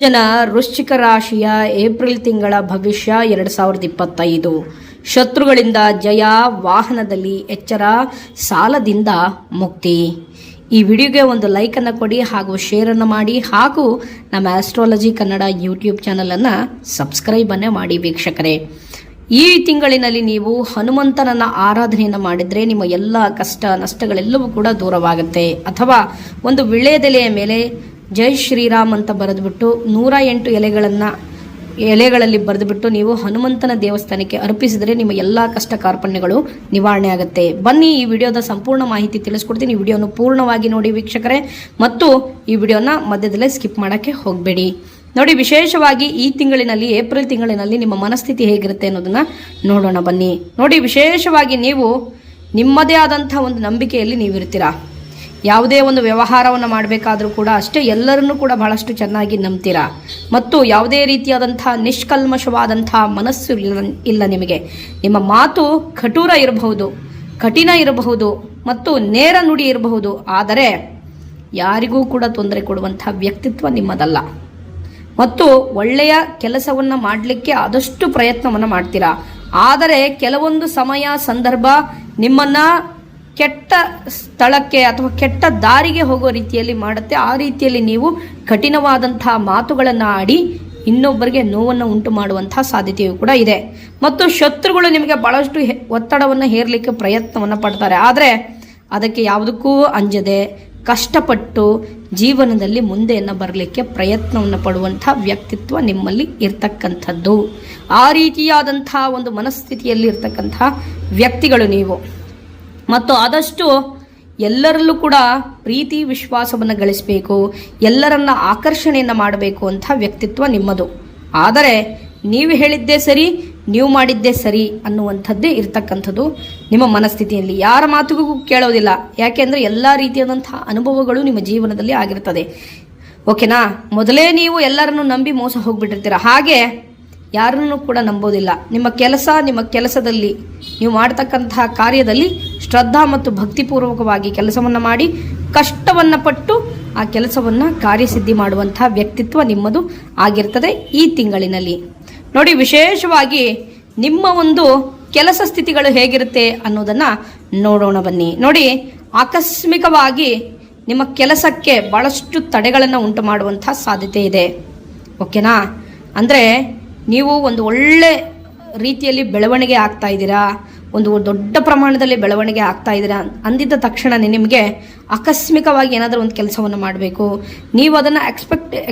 ಜನ ವೃಶ್ಚಿಕ ರಾಶಿಯ ಏಪ್ರಿಲ್ ತಿಂಗಳ ಭವಿಷ್ಯ 2025. ಶತ್ರುಗಳಿಂದ ಜಯ, ವಾಹನದಲ್ಲಿ ಎಚ್ಚರ, ಸಾಲದಿಂದ ಮುಕ್ತಿ. ಈ ವಿಡಿಯೋಗೆ ಒಂದು ಲೈಕ್ ಅನ್ನು ಕೊಡಿ ಹಾಗೂ ಶೇರ್ ಅನ್ನು ಮಾಡಿ ಹಾಗೂ ನಮ್ಮ ಆಸ್ಟ್ರಾಲಜಿ ಕನ್ನಡ ಯೂಟ್ಯೂಬ್ ಚಾನಲ್ ಅನ್ನು ಸಬ್ಸ್ಕ್ರೈಬ್ ಅನ್ನೇ ಮಾಡಿ ವೀಕ್ಷಕರೇ. ಈ ತಿಂಗಳಿನಲ್ಲಿ ನೀವು ಹನುಮಂತನನ್ನ ಆರಾಧನೆಯನ್ನು ಮಾಡಿದ್ರೆ ನಿಮ್ಮ ಎಲ್ಲ ಕಷ್ಟ ನಷ್ಟಗಳೆಲ್ಲವೂ ಕೂಡ ದೂರವಾಗುತ್ತೆ. ಅಥವಾ ಒಂದು ವಿಳ್ಯದೆಲೆಯ ಮೇಲೆ ಜೈ ಶ್ರೀರಾಮ್ ಅಂತ ಬರೆದುಬಿಟ್ಟು 108 ಎಲೆಗಳಲ್ಲಿ ಬರೆದುಬಿಟ್ಟು ನೀವು ಹನುಮಂತನ ದೇವಸ್ಥಾನಕ್ಕೆ ಅರ್ಪಿಸಿದರೆ ನಿಮ್ಮ ಎಲ್ಲ ಕಷ್ಟ ಕಾರ್ಪಣ್ಯಗಳು ನಿವಾರಣೆ ಆಗುತ್ತೆ. ಬನ್ನಿ ಈ ವಿಡಿಯೋದ ಸಂಪೂರ್ಣ ಮಾಹಿತಿ ತಿಳಿಸ್ಕೊಡ್ತೀನಿ. ಈ ವಿಡಿಯೋನ ಪೂರ್ಣವಾಗಿ ನೋಡಿ ವೀಕ್ಷಕರೇ, ಮತ್ತು ಈ ವಿಡಿಯೋನ ಮಧ್ಯದಲ್ಲೇ ಸ್ಕಿಪ್ ಮಾಡೋಕ್ಕೆ ಹೋಗಬೇಡಿ. ನೋಡಿ, ವಿಶೇಷವಾಗಿ ಈ ತಿಂಗಳಿನಲ್ಲಿ ಏಪ್ರಿಲ್ ತಿಂಗಳಿನಲ್ಲಿ ನಿಮ್ಮ ಮನಸ್ಥಿತಿ ಹೇಗಿರುತ್ತೆ ಅನ್ನೋದನ್ನ ನೋಡೋಣ ಬನ್ನಿ. ನೋಡಿ, ವಿಶೇಷವಾಗಿ ನೀವು ನಿಮ್ಮದೇ ಆದಂಥ ಒಂದು ನಂಬಿಕೆಯಲ್ಲಿ ನೀವಿರ್ತೀರಾ. ಯಾವುದೇ ಒಂದು ವ್ಯವಹಾರವನ್ನು ಮಾಡಬೇಕಾದ್ರೂ ಕೂಡ ಅಷ್ಟೇ ಎಲ್ಲರನ್ನೂ ಕೂಡ ಬಹಳಷ್ಟು ಚೆನ್ನಾಗಿ ನಂಬ್ತೀರಾ. ಮತ್ತು ಯಾವುದೇ ರೀತಿಯಾದಂಥ ನಿಷ್ಕಲ್ಮಶವಾದಂಥ ಮನಸ್ಸು ಇಲ್ಲ ನಿಮಗೆ. ನಿಮ್ಮ ಮಾತು ಕಠೋರ ಇರಬಹುದು, ಕಠಿಣ ಇರಬಹುದು ಮತ್ತು ನೇರ ನುಡಿ ಇರಬಹುದು. ಆದರೆ ಯಾರಿಗೂ ಕೂಡ ತೊಂದರೆ ಕೊಡುವಂಥ ವ್ಯಕ್ತಿತ್ವ ನಿಮ್ಮದಲ್ಲ. ಮತ್ತು ಒಳ್ಳೆಯ ಕೆಲಸವನ್ನು ಮಾಡಲಿಕ್ಕೆ ಆದಷ್ಟು ಪ್ರಯತ್ನವನ್ನು ಮಾಡ್ತೀರಾ. ಆದರೆ ಕೆಲವೊಂದು ಸಮಯ ಸಂದರ್ಭ ನಿಮ್ಮನ್ನು ಕೆಟ್ಟ ಸ್ಥಳಕ್ಕೆ ಅಥವಾ ಕೆಟ್ಟ ದಾರಿಗೆ ಹೋಗೋ ರೀತಿಯಲ್ಲಿ ಮಾಡುತ್ತೆ. ಆ ರೀತಿಯಲ್ಲಿ ನೀವು ಕಠಿಣವಾದಂತಹ ಮಾತುಗಳನ್ನು ಆಡಿ ಇನ್ನೊಬ್ಬರಿಗೆ ನೋವನ್ನು ಉಂಟು ಮಾಡುವಂತಹ ಸಾಧ್ಯತೆಯೂ ಕೂಡ ಇದೆ. ಮತ್ತು ಶತ್ರುಗಳು ನಿಮಗೆ ಬಹಳಷ್ಟು ಒತ್ತಡವನ್ನು ಹೇರಲಿಕ್ಕೆ ಪ್ರಯತ್ನವನ್ನು ಪಡ್ತಾರೆ. ಆದರೆ ಅದಕ್ಕೆ ಯಾವುದಕ್ಕೂ ಅಂಜದೆ ಕಷ್ಟಪಟ್ಟು ಜೀವನದಲ್ಲಿ ಮುಂದೆಯನ್ನು ಬರಲಿಕ್ಕೆ ಪ್ರಯತ್ನವನ್ನು ಪಡುವಂಥ ವ್ಯಕ್ತಿತ್ವ ನಿಮ್ಮಲ್ಲಿ ಇರ್ತಕ್ಕಂಥದ್ದು. ಆ ರೀತಿಯಾದಂಥ ಒಂದು ಮನಸ್ಥಿತಿಯಲ್ಲಿ ಇರ್ತಕ್ಕಂಥ ವ್ಯಕ್ತಿಗಳು ನೀವು. ಮತ್ತು ಆದಷ್ಟು ಎಲ್ಲರಲ್ಲೂ ಕೂಡ ಪ್ರೀತಿ ವಿಶ್ವಾಸವನ್ನು ಗಳಿಸಬೇಕು, ಎಲ್ಲರನ್ನ ಆಕರ್ಷಣೆಯನ್ನು ಮಾಡಬೇಕು ಅಂತ ವ್ಯಕ್ತಿತ್ವ ನಿಮ್ಮದು. ಆದರೆ ನೀವು ಹೇಳಿದ್ದೇ ಸರಿ, ನೀವು ಮಾಡಿದ್ದೇ ಸರಿ ಅನ್ನುವಂಥದ್ದೇ ಇರ್ತಕ್ಕಂಥದ್ದು ನಿಮ್ಮ ಮನಸ್ಥಿತಿಯಲ್ಲಿ. ಯಾರ ಮಾತಿಗೂ ಕೇಳೋದಿಲ್ಲ. ಯಾಕೆಂದರೆ ಎಲ್ಲ ರೀತಿಯಾದಂಥ ಅನುಭವಗಳು ನಿಮ್ಮ ಜೀವನದಲ್ಲಿ ಆಗಿರ್ತದೆ. ಓಕೆನಾ? ಮೊದಲೇ ನೀವು ಎಲ್ಲರನ್ನು ನಂಬಿ ಮೋಸ ಹೋಗ್ಬಿಟ್ಟಿರ್ತೀರ. ಹಾಗೆ ಯಾರನ್ನು ಕೂಡ ನಂಬೋದಿಲ್ಲ. ನಿಮ್ಮ ಕೆಲಸದಲ್ಲಿ ನೀವು ಮಾಡ್ತಕ್ಕಂತಹ ಕಾರ್ಯದಲ್ಲಿ ಶ್ರದ್ಧಾ ಮತ್ತು ಭಕ್ತಿಪೂರ್ವಕವಾಗಿ ಕೆಲಸವನ್ನು ಮಾಡಿ ಕಷ್ಟವನ್ನು ಪಟ್ಟು ಆ ಕೆಲಸವನ್ನು ಕಾರ್ಯಸಿದ್ಧಿ ಮಾಡುವಂತಹ ವ್ಯಕ್ತಿತ್ವ ನಿಮ್ಮದು ಆಗಿರ್ತದೆ ಈ ತಿಂಗಳಿನಲ್ಲಿ. ನೋಡಿ, ವಿಶೇಷವಾಗಿ ನಿಮ್ಮ ಒಂದು ಕೆಲಸ ಸ್ಥಿತಿಗಳು ಹೇಗಿರುತ್ತೆ ಅನ್ನೋದನ್ನ ನೋಡೋಣ ಬನ್ನಿ. ನೋಡಿ, ಆಕಸ್ಮಿಕವಾಗಿ ನಿಮ್ಮ ಕೆಲಸಕ್ಕೆ ಬಹಳಷ್ಟು ತಡೆಗಳನ್ನು ಉಂಟು ಮಾಡುವಂತಹ ಸಾಧ್ಯತೆ ಇದೆ. ಓಕೆನಾ? ಅಂದರೆ ನೀವು ಒಂದು ಒಳ್ಳೆ ರೀತಿಯಲ್ಲಿ ಬೆಳವಣಿಗೆ ಆಗ್ತಾ ಇದ್ದೀರಾ, ಒಂದು ದೊಡ್ಡ ಪ್ರಮಾಣದಲ್ಲಿ ಬೆಳವಣಿಗೆ ಆಗ್ತಾ ಇದ್ದೀರಾ ಅಂದಿದ್ದ ತಕ್ಷಣನೇ ನಿಮಗೆ ಆಕಸ್ಮಿಕವಾಗಿ ಏನಾದರೂ ಒಂದು ಕೆಲಸವನ್ನು ಮಾಡಬೇಕು, ನೀವು ಅದನ್ನು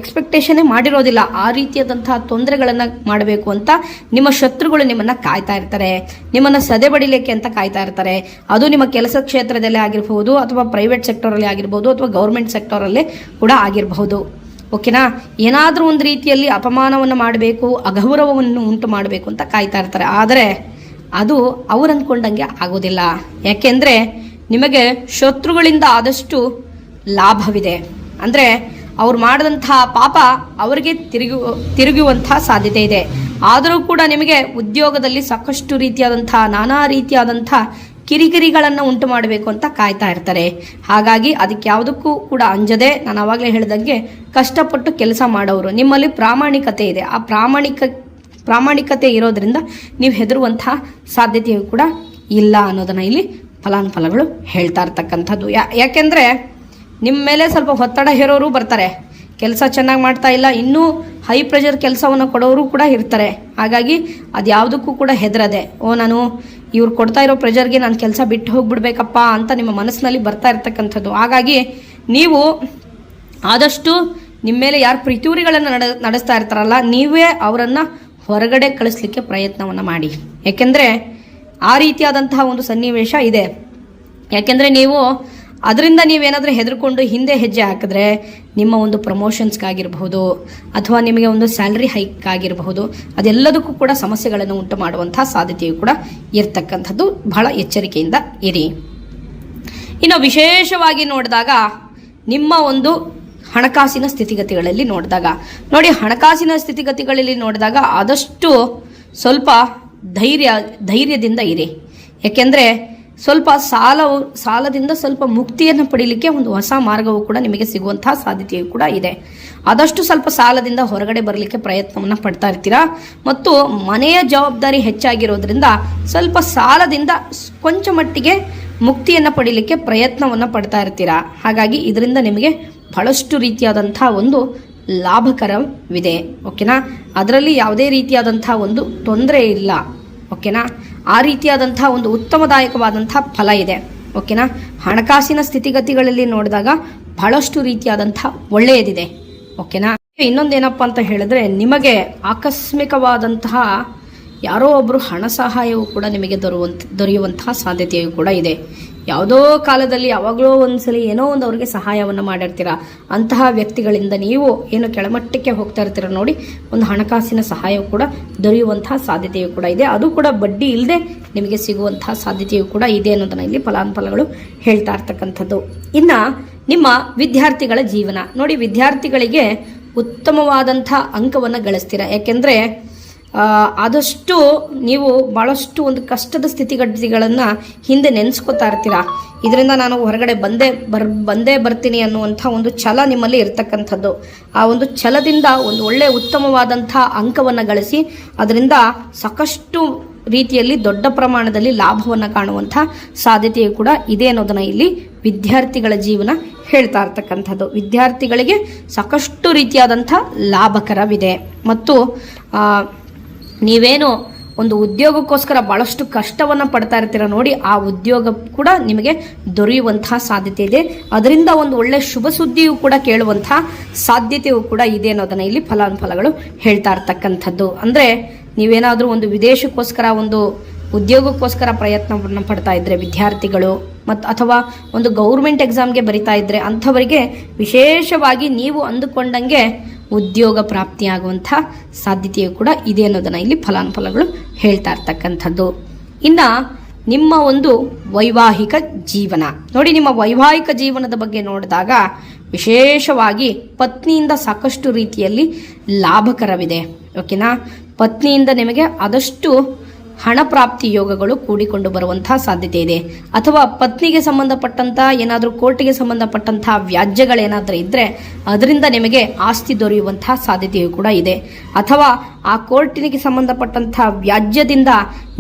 ಎಕ್ಸ್ಪೆಕ್ಟೇಷನ್ನೇ ಮಾಡಿರೋದಿಲ್ಲ. ಆ ರೀತಿಯಾದಂತಹ ತೊಂದರೆಗಳನ್ನು ಮಾಡಬೇಕು ಅಂತ ನಿಮ್ಮ ಶತ್ರುಗಳು ನಿಮ್ಮನ್ನು ಕಾಯ್ತಾ ಇರ್ತಾರೆ, ನಿಮ್ಮನ್ನು ಸದೆ ಬಡಿಲಿಕ್ಕೆ ಅಂತ ಕಾಯ್ತಾ ಇರ್ತಾರೆ. ಅದು ನಿಮ್ಮ ಕೆಲಸ ಕ್ಷೇತ್ರದಲ್ಲೇ ಆಗಿರ್ಬೋದು, ಅಥವಾ ಪ್ರೈವೇಟ್ ಸೆಕ್ಟರಲ್ಲಿ ಆಗಿರ್ಬೋದು, ಅಥವಾ ಗೌರ್ಮೆಂಟ್ ಸೆಕ್ಟರಲ್ಲೇ ಕೂಡ ಆಗಿರಬಹುದು. ಓಕೆನಾ? ಏನಾದರೂ ಒಂದು ರೀತಿಯಲ್ಲಿ ಅಪಮಾನವನ್ನು ಮಾಡಬೇಕು, ಅಗೌರವವನ್ನು ಉಂಟು ಮಾಡಬೇಕು ಅಂತ ಕಾಯ್ತಾ ಇರ್ತಾರೆ. ಆದರೆ ಅದು ಅವ್ರು ಅಂದ್ಕೊಂಡಂಗೆ ಆಗೋದಿಲ್ಲ. ಯಾಕೆಂದರೆ ನಿಮಗೆ ಶತ್ರುಗಳಿಂದ ಆದಷ್ಟು ಲಾಭವಿದೆ. ಅಂದರೆ ಅವ್ರು ಮಾಡಿದಂತಹ ಪಾಪ ಅವರಿಗೆ ತಿರುಗುವಂತಹ ಸಾಧ್ಯತೆ ಇದೆ. ಆದರೂ ಕೂಡ ನಿಮಗೆ ಉದ್ಯೋಗದಲ್ಲಿ ಸಾಕಷ್ಟು ರೀತಿಯಾದಂತಹ ನಾನಾ ರೀತಿಯಾದಂಥ ಕಿರಿಕಿರಿಗಳನ್ನು ಉಂಟು ಮಾಡಬೇಕು ಅಂತ ಕಾಯ್ತಾ ಇರ್ತಾರೆ. ಹಾಗಾಗಿ ಅದಕ್ಕೆ ಯಾವುದಕ್ಕೂ ಕೂಡ ಅಂಜದೆ, ನಾನು ಆವಾಗಲೇ ಹೇಳಿದಂಗೆ ಕಷ್ಟಪಟ್ಟು ಕೆಲಸ ಮಾಡೋರು. ನಿಮ್ಮಲ್ಲಿ ಪ್ರಾಮಾಣಿಕತೆ ಇದೆ. ಆ ಪ್ರಾಮಾಣಿಕತೆ ಇರೋದ್ರಿಂದ ನೀವು ಹೆದರುವಂತಹ ಸಾಧ್ಯತೆಯೂ ಕೂಡ ಇಲ್ಲ ಅನ್ನೋದನ್ನು ಇಲ್ಲಿ ಫಲಾನುಫಲಗಳು ಹೇಳ್ತಾ ಇರ್ತಕ್ಕಂಥದ್ದು. ಯಾಕೆಂದರೆ ನಿಮ್ಮ ಮೇಲೆ ಸ್ವಲ್ಪ ಒತ್ತಡ ಹೇರೋರು ಬರ್ತಾರೆ. ಕೆಲಸ ಚೆನ್ನಾಗಿ ಮಾಡ್ತಾ ಇಲ್ಲ, ಇನ್ನೂ ಹೈ ಪ್ರೆಷರ್ ಕೆಲಸವನ್ನು ಕೊಡೋರು ಕೂಡ ಇರ್ತಾರೆ. ಹಾಗಾಗಿ ಅದು ಯಾವುದಕ್ಕೂ ಕೂಡ ಹೆದರದೆ, ನಾನು ಇವ್ರು ಕೊಡ್ತಾ ಇರೋ ಪ್ರೆಷರ್ಗೆ ನಾನು ಕೆಲಸ ಬಿಟ್ಟು ಹೋಗ್ಬಿಡ್ಬೇಕಪ್ಪ ಅಂತ ನಿಮ್ಮ ಮನಸ್ಸಿನಲ್ಲಿ ಬರ್ತಾ ಇರ್ತಕ್ಕಂಥದ್ದು. ಹಾಗಾಗಿ ನೀವು ಆದಷ್ಟು ನಿಮ್ಮ ಮೇಲೆ ಯಾರು ಪ್ರಿತೂರಿಗಳನ್ನು ನಡೆಸ್ತಾ ಇರ್ತಾರಲ್ಲ, ನೀವೇ ಅವರನ್ನು ಹೊರಗಡೆ ಕಳಿಸ್ಲಿಕ್ಕೆ ಪ್ರಯತ್ನವನ್ನು ಮಾಡಿ. ಯಾಕೆಂದರೆ ಆ ರೀತಿಯಾದಂತಹ ಒಂದು ಸನ್ನಿವೇಶ ಇದೆ. ಯಾಕೆಂದರೆ ನೀವು ಅದರಿಂದ ನೀವೇನಾದರೂ ಹೆದರ್ಕೊಂಡು ಹಿಂದೆ ಹೆಜ್ಜೆ ಹಾಕಿದ್ರೆ ನಿಮ್ಮ ಒಂದು ಪ್ರಮೋಷನ್ಸ್ಗಾಗಿರಬಹುದು, ಅಥವಾ ನಿಮಗೆ ಒಂದು ಸ್ಯಾಲರಿ ಹೈಕ್ ಆಗಿರಬಹುದು, ಅದೆಲ್ಲದಕ್ಕೂ ಕೂಡ ಸಮಸ್ಯೆಗಳನ್ನು ಉಂಟು ಮಾಡುವಂತಹ ಸಾಧ್ಯತೆಯು ಕೂಡ ಇರ್ತಕ್ಕಂಥದ್ದು. ಬಹಳ ಎಚ್ಚರಿಕೆಯಿಂದ ಇರಿ. ಇನ್ನು ವಿಶೇಷವಾಗಿ ನೋಡಿದಾಗ ನಿಮ್ಮ ಒಂದು ಹಣಕಾಸಿನ ಸ್ಥಿತಿಗತಿಗಳಲ್ಲಿ ನೋಡಿ, ಹಣಕಾಸಿನ ಸ್ಥಿತಿಗತಿಗಳಲ್ಲಿ ನೋಡಿದಾಗ ಆದಷ್ಟು ಸ್ವಲ್ಪ ಧೈರ್ಯದಿಂದ ಇರಿ. ಯಾಕೆಂದರೆ ಸ್ವಲ್ಪ ಸಾಲದಿಂದ ಸ್ವಲ್ಪ ಮುಕ್ತಿಯನ್ನು ಪಡೀಲಿಕ್ಕೆ ಒಂದು ಹೊಸ ಮಾರ್ಗವೂ ಕೂಡ ನಿಮಗೆ ಸಿಗುವಂತಹ ಸಾಧ್ಯತೆಯೂ ಕೂಡ ಇದೆ. ಆದಷ್ಟು ಸ್ವಲ್ಪ ಸಾಲದಿಂದ ಹೊರಗಡೆ ಬರಲಿಕ್ಕೆ ಪ್ರಯತ್ನವನ್ನು ಪಡ್ತಾ ಇರ್ತೀರಾ. ಮತ್ತು ಮನೆಯ ಜವಾಬ್ದಾರಿ ಹೆಚ್ಚಾಗಿರೋದ್ರಿಂದ ಸ್ವಲ್ಪ ಸಾಲದಿಂದ ಕೊಂಚ ಮಟ್ಟಿಗೆ ಮುಕ್ತಿಯನ್ನು ಪಡೀಲಿಕ್ಕೆ ಪ್ರಯತ್ನವನ್ನು ಪಡ್ತಾ ಇರ್ತೀರಾ. ಹಾಗಾಗಿ ಇದರಿಂದ ನಿಮಗೆ ಬಹಳಷ್ಟು ರೀತಿಯಾದಂಥ ಒಂದು ಲಾಭಕರವಿದೆ. ಓಕೆನಾ, ಅದರಲ್ಲಿ ಯಾವುದೇ ರೀತಿಯಾದಂಥ ಒಂದು ತೊಂದರೆ ಇಲ್ಲ. ಓಕೆನಾ, ಆ ರೀತಿಯಾದಂಥ ಒಂದು ಉತ್ತಮದಾಯಕವಾದಂಥ ಫಲ ಇದೆ. ಓಕೆನಾ, ಹಣಕಾಸಿನ ಸ್ಥಿತಿಗತಿಗಳಲ್ಲಿ ನೋಡಿದಾಗ ಬಹಳಷ್ಟು ರೀತಿಯಾದಂಥ ಒಳ್ಳೆಯದಿದೆ. ಓಕೆನಾ, ಇನ್ನೊಂದೇನಪ್ಪ ಅಂತ ಹೇಳಿದ್ರೆ, ನಿಮಗೆ ಆಕಸ್ಮಿಕವಾದಂತಹ ಯಾರೋ ಒಬ್ಬರು ಹಣ ಸಹಾಯವು ಕೂಡ ನಿಮಗೆ ದೊರೆಯುವಂತಹ ಸಾಧ್ಯತೆಯೂ ಕೂಡ ಇದೆ. ಯಾವುದೋ ಕಾಲದಲ್ಲಿ ಯಾವಾಗಲೋ ಒಂದ್ಸಲಿ ಏನೋ ಒಂದು ಅವರಿಗೆ ಸಹಾಯವನ್ನು ಮಾಡಿರ್ತೀರ. ಅಂತಹ ವ್ಯಕ್ತಿಗಳಿಂದ ನೀವು ಏನು ಕೆಳಮಟ್ಟಕ್ಕೆ ಹೋಗ್ತಾ ಇರ್ತೀರ ನೋಡಿ, ಒಂದು ಹಣಕಾಸಿನ ಸಹಾಯವು ಕೂಡ ದೊರೆಯುವಂತಹ ಸಾಧ್ಯತೆಯೂ ಕೂಡ ಇದೆ. ಅದು ಕೂಡ ಬಡ್ಡಿ ಇಲ್ಲದೆ ನಿಮಗೆ ಸಿಗುವಂತಹ ಸಾಧ್ಯತೆಯೂ ಕೂಡ ಇದೆ ಅನ್ನೋದನ್ನ ಇಲ್ಲಿ ಫಲಾನುಫಲಗಳು ಹೇಳ್ತಾ ಇರ್ತಕ್ಕಂಥದ್ದು. ಇನ್ನು ನಿಮ್ಮ ವಿದ್ಯಾರ್ಥಿಗಳ ಜೀವನ ನೋಡಿ, ವಿದ್ಯಾರ್ಥಿಗಳಿಗೆ ಉತ್ತಮವಾದಂಥ ಅಂಕವನ್ನು ಗಳಿಸ್ತೀರ. ಯಾಕೆಂದರೆ ಆದಷ್ಟು ನೀವು ಭಾಳಷ್ಟು ಒಂದು ಕಷ್ಟದ ಸ್ಥಿತಿಗತಿಗಳನ್ನು ಹಿಂದೆ ನೆನೆಸ್ಕೋತಾ ಇರ್ತೀರಾ. ಇದರಿಂದ ನಾನು ಹೊರಗಡೆ ಬಂದೇ ಬರ್ತೀನಿ ಅನ್ನುವಂಥ ಒಂದು ಛಲ ನಿಮ್ಮಲ್ಲಿ ಇರ್ತಕ್ಕಂಥದ್ದು. ಆ ಒಂದು ಛಲದಿಂದ ಒಂದು ಒಳ್ಳೆಯ ಉತ್ತಮವಾದಂಥ ಅಂಕವನ್ನು ಗಳಿಸಿ ಅದರಿಂದ ಸಾಕಷ್ಟು ರೀತಿಯಲ್ಲಿ ದೊಡ್ಡ ಪ್ರಮಾಣದಲ್ಲಿ ಲಾಭವನ್ನು ಕಾಣುವಂಥ ಸಾಧ್ಯತೆಯು ಕೂಡ ಇದೆ ಅನ್ನೋದನ್ನು ಇಲ್ಲಿ ವಿದ್ಯಾರ್ಥಿಗಳ ಜೀವನ ಹೇಳ್ತಾ ಇರ್ತಕ್ಕಂಥದ್ದು. ವಿದ್ಯಾರ್ಥಿಗಳಿಗೆ ಸಾಕಷ್ಟು ರೀತಿಯಾದಂಥ ಲಾಭಕರವಿದೆ. ಮತ್ತು ನೀವೇನು ಒಂದು ಉದ್ಯೋಗಕ್ಕೋಸ್ಕರ ಭಾಳಷ್ಟು ಕಷ್ಟವನ್ನು ಪಡ್ತಾ ಇರ್ತೀರ ನೋಡಿ, ಆ ಉದ್ಯೋಗ ಕೂಡ ನಿಮಗೆ ದೊರೆಯುವಂತಹ ಸಾಧ್ಯತೆ ಇದೆ. ಅದರಿಂದ ಒಂದು ಒಳ್ಳೆ ಶುಭ ಸುದ್ದಿಯೂ ಕೂಡ ಕೇಳುವಂಥ ಸಾಧ್ಯತೆಯೂ ಕೂಡ ಇದೆ ಅನ್ನೋದನ್ನು ಇಲ್ಲಿ ಫಲಾನುಫಲಗಳು ಹೇಳ್ತಾ ಇರ್ತಕ್ಕಂಥದ್ದು. ಅಂದರೆ ನೀವೇನಾದರೂ ಒಂದು ವಿದೇಶಕ್ಕೋಸ್ಕರ ಒಂದು ಉದ್ಯೋಗಕ್ಕೋಸ್ಕರ ಪ್ರಯತ್ನವನ್ನು ಪಡ್ತಾ ಇದ್ದರೆ ವಿದ್ಯಾರ್ಥಿಗಳು ಅಥವಾ ಒಂದು ಗೌರ್ಮೆಂಟ್ ಎಕ್ಸಾಮ್ಗೆ ಬರಿತಾ ಇದ್ದರೆ ಅಂಥವರಿಗೆ ವಿಶೇಷವಾಗಿ ನೀವು ಅಂದುಕೊಂಡಂಗೆ ಉದ್ಯೋಗ ಪ್ರಾಪ್ತಿಯಾಗುವಂಥ ಸಾಧ್ಯತೆಯೂ ಕೂಡ ಇದೆ ಅನ್ನೋದನ್ನು ಇಲ್ಲಿ ಫಲಾನುಫಲಗಳು ಹೇಳ್ತಾ ಇರ್ತಕ್ಕಂಥದ್ದು. ಇನ್ನು ನಿಮ್ಮ ಒಂದು ವೈವಾಹಿಕ ಜೀವನ ನೋಡಿ, ನಿಮ್ಮ ವೈವಾಹಿಕ ಜೀವನದ ಬಗ್ಗೆ ನೋಡಿದಾಗ ವಿಶೇಷವಾಗಿ ಪತ್ನಿಯಿಂದ ಸಾಕಷ್ಟು ರೀತಿಯಲ್ಲಿ ಲಾಭಕರವಿದೆ. ಓಕೆನಾ, ಪತ್ನಿಯಿಂದ ನಿಮಗೆ ಆದಷ್ಟು ಹಣ ಪ್ರಾಪ್ತಿ ಯೋಗಗಳು ಕೂಡಿಕೊಂಡು ಬರುವಂತಹ ಸಾಧ್ಯತೆ ಇದೆ. ಅಥವಾ ಪತ್ನಿಗೆ ಸಂಬಂಧಪಟ್ಟಂಥ ಏನಾದರೂ ಕೋರ್ಟಿಗೆ ಸಂಬಂಧಪಟ್ಟಂತಹ ವ್ಯಾಜ್ಯಗಳೇನಾದರೂ ಇದ್ದರೆ ಅದರಿಂದ ನಿಮಗೆ ಆಸ್ತಿ ದೊರೆಯುವಂತಹ ಸಾಧ್ಯತೆಯೂ ಕೂಡ ಇದೆ. ಅಥವಾ ಆ ಕೋರ್ಟಿಗೆ ಸಂಬಂಧಪಟ್ಟಂಥ ವ್ಯಾಜ್ಯದಿಂದ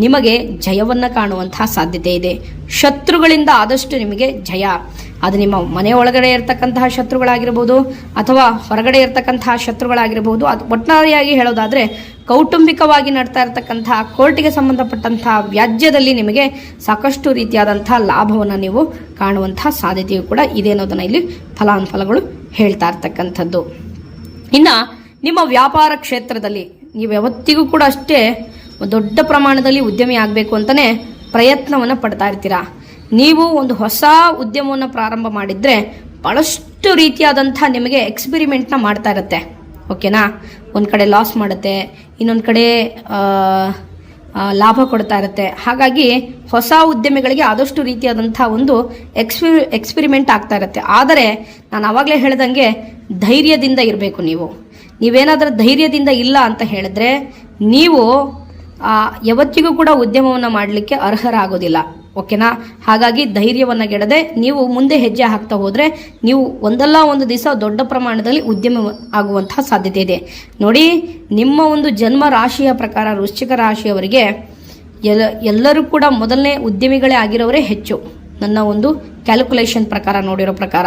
ನಿಮಗೆ ಜಯವನ್ನು ಕಾಣುವಂತಹ ಸಾಧ್ಯತೆ ಇದೆ. ಶತ್ರುಗಳಿಂದ ಆದಷ್ಟು ನಿಮಗೆ ಜಯ, ಅದು ನಿಮ್ಮ ಮನೆ ಒಳಗಡೆ ಇರತಕ್ಕಂತಹ ಶತ್ರುಗಳಾಗಿರ್ಬೋದು ಅಥವಾ ಹೊರಗಡೆ ಇರತಕ್ಕಂತಹ ಶತ್ರುಗಳಾಗಿರ್ಬೋದು. ಅದು ಒಟ್ಟಾರೆಯಾಗಿ ಹೇಳೋದಾದರೆ ಕೌಟುಂಬಿಕವಾಗಿ ನಡ್ತಾ ಇರತಕ್ಕಂತಹ ಕೋರ್ಟಿಗೆ ಸಂಬಂಧಪಟ್ಟಂತಹ ವ್ಯಾಜ್ಯದಲ್ಲಿ ನಿಮಗೆ ಸಾಕಷ್ಟು ರೀತಿಯಾದಂಥ ಲಾಭವನ್ನು ನೀವು ಕಾಣುವಂತಹ ಸಾಧ್ಯತೆಯೂ ಕೂಡ ಇದೆ ಅನ್ನೋದನ್ನು ಇಲ್ಲಿ ಫಲಾನುಫಲಗಳು ಹೇಳ್ತಾ ಇರ್ತಕ್ಕಂಥದ್ದು. ಇನ್ನು ನಿಮ್ಮ ವ್ಯಾಪಾರ ಕ್ಷೇತ್ರದಲ್ಲಿ ನೀವು ಯಾವತ್ತಿಗೂ ಕೂಡ ಅಷ್ಟೇ ದೊಡ್ಡ ಪ್ರಮಾಣದಲ್ಲಿ ಉದ್ಯಮಿ ಆಗಬೇಕು ಅಂತಲೇ ಪ್ರಯತ್ನವನ್ನು ಪಡ್ತಾ ಇರ್ತೀರಾ. ನೀವು ಒಂದು ಹೊಸ ಉದ್ಯಮವನ್ನು ಪ್ರಾರಂಭ ಮಾಡಿದರೆ ಭಾಳಷ್ಟು ರೀತಿಯಾದಂಥ ನಿಮಗೆ ಎಕ್ಸ್ಪೆರಿಮೆಂಟ್ನ ಮಾಡ್ತಾ ಇರುತ್ತೆ. ಓಕೆನಾ, ಒಂದು ಕಡೆ ಲಾಸ್ ಮಾಡುತ್ತೆ, ಇನ್ನೊಂದು ಕಡೆ ಲಾಭ ಕೊಡ್ತಾ ಇರುತ್ತೆ. ಹಾಗಾಗಿ ಹೊಸ ಉದ್ಯಮಿಗಳಿಗೆ ಆದಷ್ಟು ರೀತಿಯಾದಂಥ ಒಂದು ಎಕ್ಸ್ಪೆರಿಮೆಂಟ್ ಆಗ್ತಾ ಇರುತ್ತೆ. ಆದರೆ ನಾನು ಆವಾಗಲೇ ಹೇಳ್ದಂಗೆ ಧೈರ್ಯದಿಂದ ಇರಬೇಕು. ನೀವೇನಾದರೂ ಧೈರ್ಯದಿಂದ ಇಲ್ಲ ಅಂತ ಹೇಳಿದ್ರೆ ನೀವು ಯಾವತ್ತಿಗೂ ಕೂಡ ಉದ್ಯಮವನ್ನು ಮಾಡಲಿಕ್ಕೆ ಅರ್ಹರಾಗೋದಿಲ್ಲ. ಓಕೆನಾ, ಹಾಗಾಗಿ ಧೈರ್ಯವನ್ನು ಗೆಡದೆ ನೀವು ಮುಂದೆ ಹೆಜ್ಜೆ ಹಾಕ್ತಾ ಹೋದರೆ ನೀವು ಒಂದಲ್ಲ ಒಂದು ದಿವಸ ದೊಡ್ಡ ಪ್ರಮಾಣದಲ್ಲಿ ಉದ್ಯಮ ಆಗುವಂತಹ ಸಾಧ್ಯತೆ ಇದೆ. ನೋಡಿ, ನಿಮ್ಮ ಒಂದು ಜನ್ಮ ರಾಶಿಯ ಪ್ರಕಾರ ವೃಶ್ಚಿಕ ರಾಶಿಯವರಿಗೆ ಎಲ್ಲರೂ ಕೂಡ ಮೊದಲನೇ ಉದ್ಯಮಿಗಳೇ ಆಗಿರೋರೇ ಹೆಚ್ಚು. ನನ್ನ ಒಂದು ಕ್ಯಾಲ್ಕುಲೇಷನ್ ಪ್ರಕಾರ ನೋಡಿರೋ ಪ್ರಕಾರ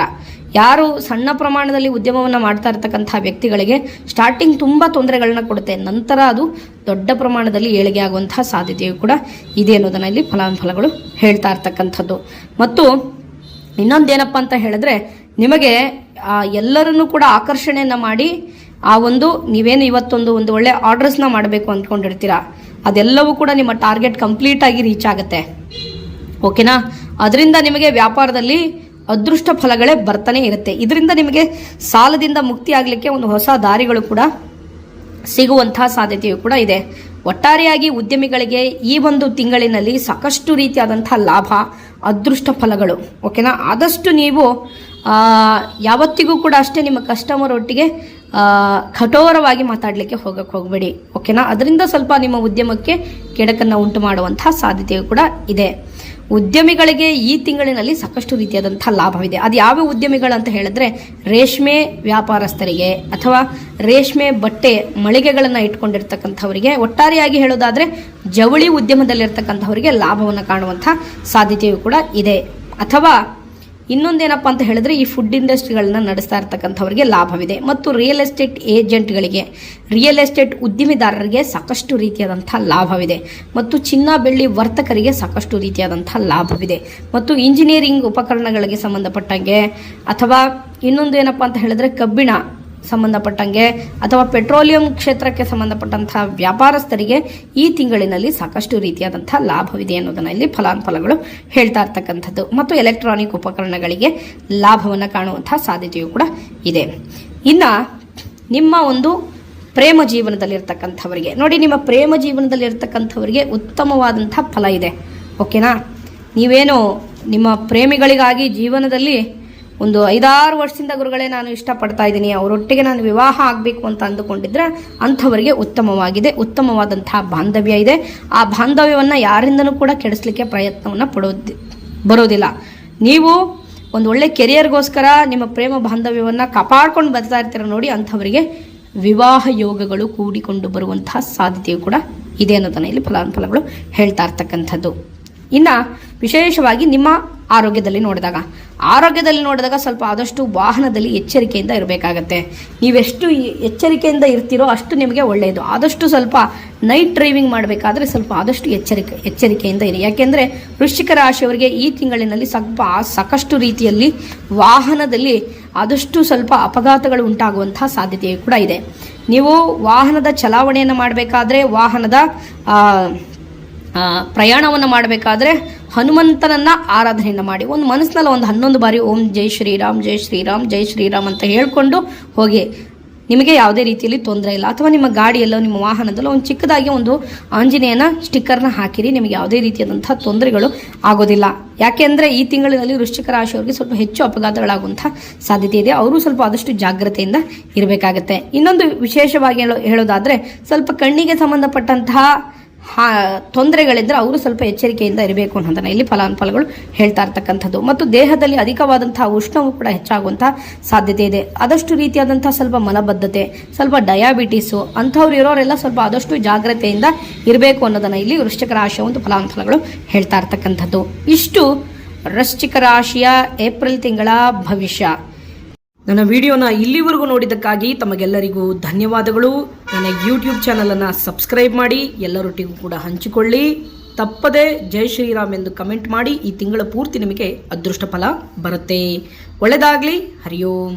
ಯಾರು ಸಣ್ಣ ಪ್ರಮಾಣದಲ್ಲಿ ಉದ್ಯಮವನ್ನು ಮಾಡ್ತಾ ಇರ್ತಕ್ಕಂಥ ವ್ಯಕ್ತಿಗಳಿಗೆ ಸ್ಟಾರ್ಟಿಂಗ್ ತುಂಬ ತೊಂದರೆಗಳನ್ನ ಕೊಡುತ್ತೆ, ನಂತರ ಅದು ದೊಡ್ಡ ಪ್ರಮಾಣದಲ್ಲಿ ಏಳಿಗೆ ಆಗುವಂತಹ ಸಾಧ್ಯತೆಯೂ ಕೂಡ ಇದೆ ಅನ್ನೋದನ್ನು ಇಲ್ಲಿ ಫಲಾನುಫಲಗಳು ಹೇಳ್ತಾ ಇರ್ತಕ್ಕಂಥದ್ದು. ಮತ್ತು ಇನ್ನೊಂದೇನಪ್ಪ ಅಂತ ಹೇಳಿದ್ರೆ, ನಿಮಗೆ ಎಲ್ಲರನ್ನೂ ಕೂಡ ಆಕರ್ಷಣೆಯನ್ನು ಮಾಡಿ ಆ ಒಂದು ನೀವೇನು ಇವತ್ತೊಂದು ಒಳ್ಳೆ ಆರ್ಡರ್ಸ್ನ ಮಾಡಬೇಕು ಅಂದ್ಕೊಂಡಿರ್ತೀರ, ಅದೆಲ್ಲವೂ ಕೂಡ ನಿಮ್ಮ ಟಾರ್ಗೆಟ್ ಕಂಪ್ಲೀಟ್ ಆಗಿ ರೀಚ್ ಆಗುತ್ತೆ. ಓಕೆನಾ, ಅದರಿಂದ ನಿಮಗೆ ವ್ಯಾಪಾರದಲ್ಲಿ ಅದೃಷ್ಟ ಫಲಗಳೇ ಬರ್ತಾನೆ ಇರುತ್ತೆ. ಇದರಿಂದ ನಿಮಗೆ ಸಾಲದಿಂದ ಮುಕ್ತಿ ಆಗಲಿಕ್ಕೆ ಒಂದು ಹೊಸ ದಾರಿಗಳು ಕೂಡ ಸಿಗುವಂತಹ ಸಾಧ್ಯತೆಯೂ ಕೂಡ ಇದೆ. ಒಟ್ಟಾರೆಯಾಗಿ ಉದ್ಯಮಿಗಳಿಗೆ ಈ ಒಂದು ತಿಂಗಳಿನಲ್ಲಿ ಸಾಕಷ್ಟು ರೀತಿಯಾದಂಥ ಲಾಭ, ಅದೃಷ್ಟ ಫಲಗಳು. ಓಕೆನಾ, ಆದಷ್ಟು ನೀವು ಯಾವತ್ತಿಗೂ ಕೂಡ ಅಷ್ಟೇ ನಿಮ್ಮ ಕಸ್ಟಮರ್ ಒಟ್ಟಿಗೆ ಕಠೋರವಾಗಿ ಮಾತಾಡಲಿಕ್ಕೆ ಹೋಗಬೇಡಿ. ಓಕೆನಾ, ಅದರಿಂದ ಸ್ವಲ್ಪ ನಿಮ್ಮ ಉದ್ಯಮಕ್ಕೆ ಕೆಡಕನ್ನು ಉಂಟು ಮಾಡುವಂತಹ ಸಾಧ್ಯತೆಯೂ ಕೂಡ ಇದೆ. ಉದ್ಯಮಿಗಳಿಗೆ ಈ ತಿಂಗಳಿನಲ್ಲಿ ಸಾಕಷ್ಟು ರೀತಿಯಾದಂಥ ಲಾಭವಿದೆ. ಅದು ಯಾವ ಉದ್ಯಮಿಗಳಂತ ಹೇಳಿದ್ರೆ ರೇಷ್ಮೆ ವ್ಯಾಪಾರಸ್ಥರಿಗೆ ಅಥವಾ ರೇಷ್ಮೆ ಬಟ್ಟೆ ಮಳಿಗೆಗಳನ್ನು ಇಟ್ಕೊಂಡಿರ್ತಕ್ಕಂಥವರಿಗೆ, ಒಟ್ಟಾರೆಯಾಗಿ ಹೇಳೋದಾದರೆ ಜವಳಿ ಉದ್ಯಮದಲ್ಲಿರ್ತಕ್ಕಂಥವರಿಗೆ ಲಾಭವನ್ನು ಕಾಣುವಂಥ ಸಾಧ್ಯತೆಯೂ ಕೂಡ ಇದೆ. ಅಥವಾ ಇನ್ನೊಂದೇನಪ್ಪ ಅಂತ ಹೇಳಿದ್ರೆ ಈ ಫುಡ್ ಇಂಡಸ್ಟ್ರಿಗಳನ್ನ ನಡೆಸ್ತಾ ಇರ್ತಕ್ಕಂಥವರಿಗೆ ಲಾಭವಿದೆ. ಮತ್ತು ರಿಯಲ್ ಎಸ್ಟೇಟ್ ಏಜೆಂಟ್ಗಳಿಗೆ, ರಿಯಲ್ ಎಸ್ಟೇಟ್ ಉದ್ಯಮಿದಾರರಿಗೆ ಸಾಕಷ್ಟು ರೀತಿಯಾದಂಥ ಲಾಭವಿದೆ. ಮತ್ತು ಚಿನ್ನ ಬೆಳ್ಳಿ ವರ್ತಕರಿಗೆ ಸಾಕಷ್ಟು ರೀತಿಯಾದಂಥ ಲಾಭವಿದೆ. ಮತ್ತು ಇಂಜಿನಿಯರಿಂಗ್ ಉಪಕರಣಗಳಿಗೆ ಸಂಬಂಧಪಟ್ಟಂಗೆ ಅಥವಾ ಇನ್ನೊಂದು ಏನಪ್ಪ ಅಂತ ಹೇಳಿದ್ರೆ ಕಬ್ಬಿಣ ಸಂಬಂಧಪಟ್ಟಂಗೆ ಅಥವಾ ಪೆಟ್ರೋಲಿಯಂ ಕ್ಷೇತ್ರಕ್ಕೆ ಸಂಬಂಧಪಟ್ಟಂಥ ವ್ಯಾಪಾರಸ್ಥರಿಗೆ ಈ ತಿಂಗಳಿನಲ್ಲಿ ಸಾಕಷ್ಟು ರೀತಿಯಾದಂಥ ಲಾಭವಿದೆ ಅನ್ನೋದನ್ನು ಇಲ್ಲಿ ಫಲಾನುಫಲಗಳು ಹೇಳ್ತಾ ಇರ್ತಕ್ಕಂಥದ್ದು. ಮತ್ತು ಎಲೆಕ್ಟ್ರಾನಿಕ್ ಉಪಕರಣಗಳಿಗೆ ಲಾಭವನ್ನು ಕಾಣುವಂಥ ಸಾಧ್ಯತೆಯೂ ಕೂಡ ಇದೆ. ಇನ್ನು ನಿಮ್ಮ ಒಂದು ಪ್ರೇಮ ಜೀವನದಲ್ಲಿರ್ತಕ್ಕಂಥವರಿಗೆ ನೋಡಿ, ನಿಮ್ಮ ಪ್ರೇಮ ಜೀವನದಲ್ಲಿರ್ತಕ್ಕಂಥವರಿಗೆ ಉತ್ತಮವಾದಂಥ ಫಲ ಇದೆ. ಓಕೆನಾ? ನೀವೇನು ನಿಮ್ಮ ಪ್ರೇಮಿಗಳಿಗಾಗಿ ಜೀವನದಲ್ಲಿ ಒಂದು 5-6 ವರ್ಷದಿಂದ ಗುರುಗಳೇ ನಾನು ಇಷ್ಟಪಡ್ತಾ ಇದ್ದೀನಿ, ಅವರೊಟ್ಟಿಗೆ ನಾನು ವಿವಾಹ ಆಗಬೇಕು ಅಂತ ಅಂದುಕೊಂಡಿದ್ರೆ ಅಂಥವರಿಗೆ ಉತ್ತಮವಾದಂತಹ ಬಾಂಧವ್ಯ ಇದೆ. ಆ ಬಾಂಧವ್ಯವನ್ನು ಯಾರಿಂದನೂ ಕೂಡ ಕೆಡಿಸ್ಲಿಕ್ಕೆ ಪ್ರಯತ್ನವನ್ನು ಬರೋದಿಲ್ಲ. ನೀವು ಒಂದು ಒಳ್ಳೆ ಕೆರಿಯರ್ಗೋಸ್ಕರ ನಿಮ್ಮ ಪ್ರೇಮ ಬಾಂಧವ್ಯವನ್ನು ಕಾಪಾಡ್ಕೊಂಡು ಬರ್ತಾ ಇರ್ತೀರ ನೋಡಿ, ಅಂಥವರಿಗೆ ವಿವಾಹ ಯೋಗಗಳು ಕೂಡಿಕೊಂಡು ಬರುವಂತಹ ಸಾಧ್ಯತೆಯು ಕೂಡ ಇದೆ ಅನ್ನೋದನ್ನು ಇಲ್ಲಿ ಫಲಾನುಫಲಗಳು ಹೇಳ್ತಾ ಇರ್ತಕ್ಕಂಥದ್ದು. ಇನ್ನು ವಿಶೇಷವಾಗಿ ನಿಮ್ಮ ಆರೋಗ್ಯದಲ್ಲಿ ನೋಡಿದಾಗ ಸ್ವಲ್ಪ ಆದಷ್ಟು ವಾಹನದಲ್ಲಿ ಎಚ್ಚರಿಕೆಯಿಂದ ಇರಬೇಕಾಗತ್ತೆ. ನೀವೆಷ್ಟು ಎಚ್ಚರಿಕೆಯಿಂದ ಇರ್ತೀರೋ ಅಷ್ಟು ನಿಮಗೆ ಒಳ್ಳೆಯದು. ಆದಷ್ಟು ಸ್ವಲ್ಪ ನೈಟ್ ಡ್ರೈವಿಂಗ್ ಮಾಡಬೇಕಾದ್ರೆ ಸ್ವಲ್ಪ ಆದಷ್ಟು ಎಚ್ಚರಿಕೆಯಿಂದ ಇರಿ. ಯಾಕೆಂದರೆ ವೃಶ್ಚಿಕ ರಾಶಿಯವರಿಗೆ ಈ ತಿಂಗಳಿನಲ್ಲಿ ಸಾಕಷ್ಟು ರೀತಿಯಲ್ಲಿ ವಾಹನದಲ್ಲಿ ಆದಷ್ಟು ಸ್ವಲ್ಪ ಅಪಘಾತಗಳು ಉಂಟಾಗುವಂತಹ ಸಾಧ್ಯತೆಯೂ ಕೂಡ ಇದೆ. ನೀವು ವಾಹನದ ಚಲಾವಣೆಯನ್ನು ಮಾಡಬೇಕಾದ್ರೆ, ವಾಹನದ ಪ್ರಯಾಣವನ್ನು ಮಾಡಬೇಕಾದ್ರೆ ಹನುಮಂತನನ್ನ ಆರಾಧನೆಯನ್ನು ಮಾಡಿ ಒಂದು ಮನಸ್ಸಿನಲ್ಲಿ 11 ಬಾರಿ ಓಂ ಜೈ ಶ್ರೀರಾಮ್ ಜೈ ಶ್ರೀರಾಮ್ ಜೈ ಶ್ರೀರಾಮ್ ಅಂತ ಹೇಳ್ಕೊಂಡು ಹೋಗಿ. ನಿಮಗೆ ಯಾವುದೇ ರೀತಿಯಲ್ಲಿ ತೊಂದರೆ ಇಲ್ಲ. ಅಥವಾ ನಿಮ್ಮ ಗಾಡಿಯಲ್ಲೋ ನಿಮ್ಮ ವಾಹನದಲ್ಲೋ ಒಂದು ಚಿಕ್ಕದಾಗಿ ಒಂದು ಆಂಜನೇಯನ ಸ್ಟಿಕ್ಕರ್ನ ಹಾಕಿರಿ, ನಿಮಗೆ ಯಾವುದೇ ರೀತಿಯಾದಂಥ ತೊಂದರೆಗಳು ಆಗೋದಿಲ್ಲ. ಯಾಕೆಂದರೆ ಈ ತಿಂಗಳಿನಲ್ಲಿ ವೃಶ್ಚಿಕ ರಾಶಿಯವರಿಗೆ ಸ್ವಲ್ಪ ಹೆಚ್ಚು ಅಪಘಾತಗಳಾಗುವಂಥ ಸಾಧ್ಯತೆ ಇದೆ. ಅವರು ಸ್ವಲ್ಪ ಆದಷ್ಟು ಜಾಗ್ರತೆಯಿಂದ ಇರಬೇಕಾಗತ್ತೆ. ಇನ್ನೊಂದು ವಿಶೇಷವಾಗಿ ಹೇಳೋದಾದರೆ ಸ್ವಲ್ಪ ಕಣ್ಣಿಗೆ ಸಂಬಂಧಪಟ್ಟಂತಹ ತೊಂದರೆಗಳಿದ್ರೆ ಅವರು ಸ್ವಲ್ಪ ಎಚ್ಚರಿಕೆಯಿಂದ ಇರಬೇಕು ಅನ್ನೋದನ್ನ ಇಲ್ಲಿ ಫಲಾನುಫಲಗಳು ಹೇಳ್ತಾ ಇರ್ತಕ್ಕಂಥದ್ದು. ಮತ್ತು ದೇಹದಲ್ಲಿ ಅಧಿಕವಾದಂತಹ ಉಷ್ಣವು ಕೂಡ ಹೆಚ್ಚಾಗುವಂತಹ ಸಾಧ್ಯತೆ ಇದೆ. ಆದಷ್ಟು ರೀತಿಯಾದಂತಹ ಸ್ವಲ್ಪ ಮಲಬದ್ಧತೆ, ಸ್ವಲ್ಪ ಡಯಾಬಿಟೀಸು ಅಂಥವ್ರು ಇರೋರೆಲ್ಲ ಸ್ವಲ್ಪ ಆದಷ್ಟು ಜಾಗ್ರತೆಯಿಂದ ಇರಬೇಕು ಅನ್ನೋದನ್ನ ಇಲ್ಲಿ ವೃಶ್ಚಿಕ ರಾಶಿಯ ಒಂದು ಫಲಾನುಫಲಗಳು ಹೇಳ್ತಾ ಇರ್ತಕ್ಕಂಥದ್ದು. ಇಷ್ಟು ವೃಶ್ಚಿಕ ರಾಶಿಯ ಏಪ್ರಿಲ್ ತಿಂಗಳ ಭವಿಷ್ಯ. ನನ್ನ ವಿಡಿಯೋನ ಇಲ್ಲಿವರೆಗೂ ನೋಡಿದ್ದಕ್ಕಾಗಿ ತಮಗೆಲ್ಲರಿಗೂ ಧನ್ಯವಾದಗಳು. ನನ್ನ ಯೂಟ್ಯೂಬ್ ಚಾನಲನ್ನು ಸಬ್ಸ್ಕ್ರೈಬ್ ಮಾಡಿ, ಎಲ್ಲರೊಟ್ಟಿಗೂ ಕೂಡ ಹಂಚಿಕೊಳ್ಳಿ. ತಪ್ಪದೆ ಜೈ ಶ್ರೀರಾಮ್ ಎಂದು ಕಮೆಂಟ್ ಮಾಡಿ. ಈ ತಿಂಗಳ ಪೂರ್ತಿ ನಿಮಗೆ ಅದೃಷ್ಟ ಫಲ ಬರುತ್ತೆ. ಒಳ್ಳೆಯದಾಗಲಿ. ಹರಿ ಓಂ.